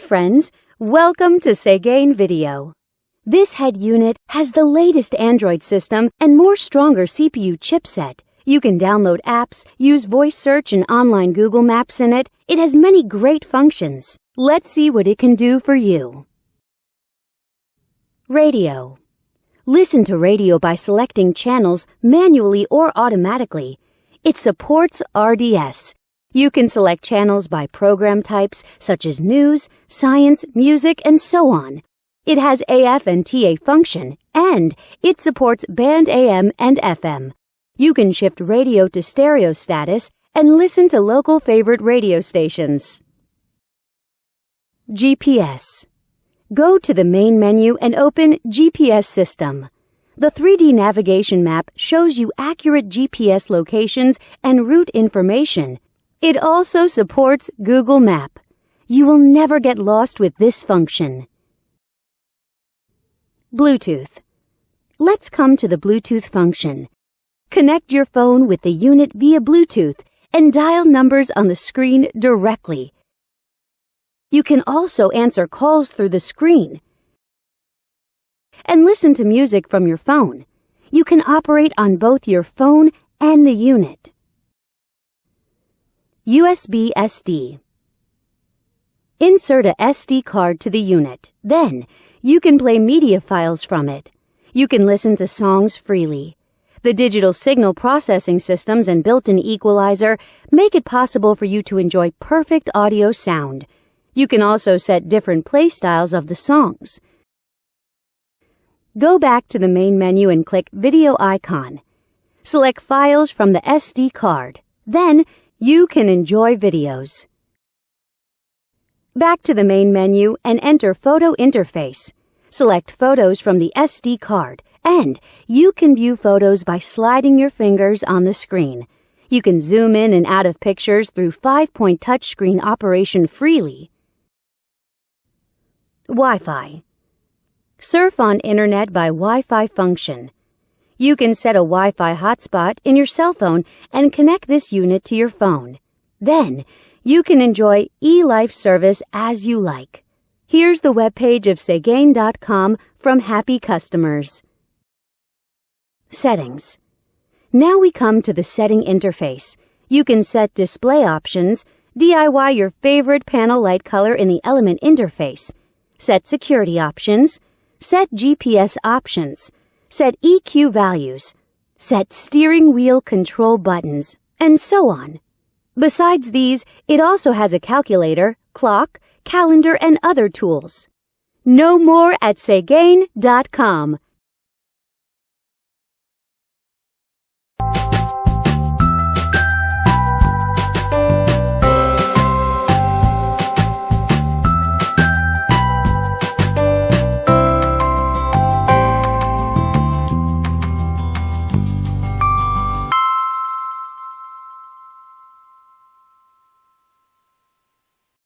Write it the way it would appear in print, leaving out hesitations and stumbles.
friends, welcome to Segain Video. This head unit has the latest Android system and more stronger CPU chipset. You can download apps, use voice search and online Google Maps in it. It has many great functions. Let's see what it can do for you. Radio. Listen to radio by selecting channels manually or automatically. It supports RDS. You can select channels by program types such as news, science, music, and so on. It has AF and TA function, and it supports band AM and FM. You can shift radio to stereo status and listen to local favorite radio stations. GPS. Go to the main menu and open GPS System. The 3D navigation map shows you accurate GPS locations and route information. It also supports Google Map. You will never get lost with this function. Bluetooth. Let's come to the Bluetooth function. Connect your phone with the unit via Bluetooth and dial numbers on the screen directly. You can also answer calls through the screen and listen to music from your phone. You can operate on both your phone and the unit. USB SD. Insert a SD card to the unit. Then, you can play media files from it. You can listen to songs freely. The digital signal processing systems and built-in equalizer make it possible for you to enjoy perfect audio sound. You can also set different play styles of the songs. Go back to the main menu and click Video icon. Select Files from the SD card. Then, you can enjoy videos. Back to the main menu and enter Photo Interface. Select Photos from the SD card, and you can view photos by sliding your fingers on the screen. You can zoom in and out of pictures through 5-point touchscreen operation freely. Wi-Fi. Surf on Internet by Wi-Fi function. You can set a Wi-Fi hotspot in your cell phone and connect this unit to your phone. Then, you can enjoy eLife service as you like. Here's the webpage of Segain.com from happy customers. Settings. Now we come to the setting interface. You can set display options, DIY your favorite panel light color in the element interface, set security options, set GPS options, set EQ values, set steering wheel control buttons, and so on. Besides these, it also has a calculator, clock, calendar, and other tools. Know more at Segain.com.